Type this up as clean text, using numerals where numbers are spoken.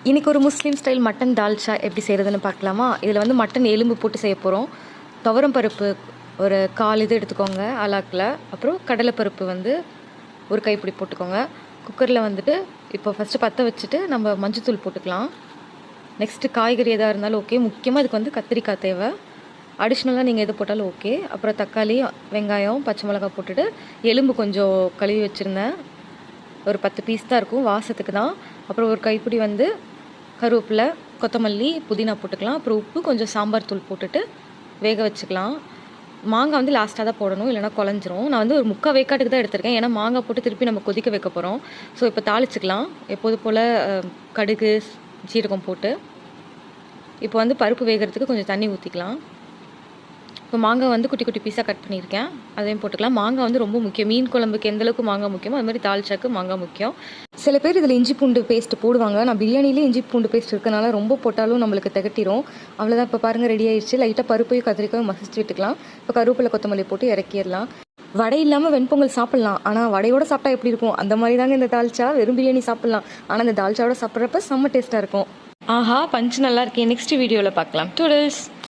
இன்றைக்கி ஒரு முஸ்லீம் style mutton dalcha எப்படி செய்கிறதுன்னு பார்க்கலாமா. இதில் வந்து மட்டன் எலும்பு போட்டு செய்ய போகிறோம். துவரம் பருப்பு ஒரு 1/4 இது எடுத்துக்கோங்க அலாக்கில். அப்புறம் கடலைப்பருப்பு வந்து ஒரு கைப்பிடி போட்டுக்கோங்க. குக்கரில் வந்துட்டு இப்போ ஃபஸ்ட்டு பற்ற வச்சுட்டு நம்ம மஞ்சத்தூள் போட்டுக்கலாம். நெக்ஸ்ட்டு காய்கறி எதாக இருந்தாலும் ஓகே. முக்கியமாக இதுக்கு வந்து கத்திரிக்காய் தேவை. அடிஷ்னலாக நீங்கள் எது போட்டாலும் ஓகே. அப்புறம் தக்காளி, வெங்காயம், பச்சை மிளகாய் போட்டுட்டு எலும்பு கொஞ்சம் கழுவி வச்சுருந்தேன். ஒரு 10 பீஸ் தான் இருக்கும், வாசத்துக்கு தான். அப்புறம் ஒரு கைப்பிடி வந்து கருவேப்பிலை, கொத்தமல்லி, புதினா போட்டுக்கலாம். அப்புறம் உப்பு, கொஞ்சம் சாம்பார் தூள் போட்டுட்டு வேக வச்சுக்கலாம். மாங்காய் வந்து லாஸ்ட்டாக தான் போடணும், இல்லைனா குழஞ்சிரும். நான் வந்து ஒரு 3/4 வேக்காட்டுக்கு தான் எடுத்திருக்கேன், ஏன்னா மாங்காய் போட்டு திருப்பி நம்ம கொதிக்க வைக்க போகிறோம். ஸோ இப்போ தாளிச்சிக்கலாம். எப்போது போல் கடுகு, சீரகம் போட்டு இப்போ வந்து பருப்பு வேகிறதுக்கு கொஞ்சம் தண்ணி ஊற்றிக்கலாம். இப்போ மாங்காய் வந்து குட்டி குட்டி பீஸாக கட் பண்ணியிருக்கேன், அதையும் போட்டுக்கலாம். மாங்காய் வந்து ரொம்ப முக்கியம். மீன் குழம்புக்கு எந்தளவுக்கு மாங்காய் முக்கியமோ அது மாதிரி தால்ச்சாக்கு மாங்காய் முக்கியம். சில பேர் இதில் இஞ்சி பூண்டு பேஸ்ட் போடுவாங்க. நான் பிரியாணிலே இஞ்சி பூண்டு பேஸ்ட் இருக்கனால ரொம்ப போட்டாலும் நம்மளுக்கு திகட்டிடும். அவ்வளோதான். இப்போ பாருங்கள், ரெடி ஆயிடுச்சு. லைட்டாக பருப்பையும் கத்திரிக்காயும் மசிச்சு விட்டுக்கலாம். இப்போ கருவேப்பிலை, கொத்தமல்லி போட்டு இறக்கிடலாம். வடை இல்லாமல் வெண்பொங்கல் சாப்பிட்லாம், ஆனால் வடையோட சாப்பிட்டா எப்படி இருக்கும் அந்த மாதிரி தாங்க இந்த தால்ச்சா. வெறும் பிரியாணி சாப்பிட்லாம், ஆனால் இந்த தால்ச்சாவோட சாப்பிட்றப்ப செம்ம டேஸ்ட்டாக இருக்கும். ஆஹா, பஞ்சு நல்லா இருக்கேன். நெக்ஸ்ட் வீடியோவில் பார்க்கலாம். டூடல்ஸ்.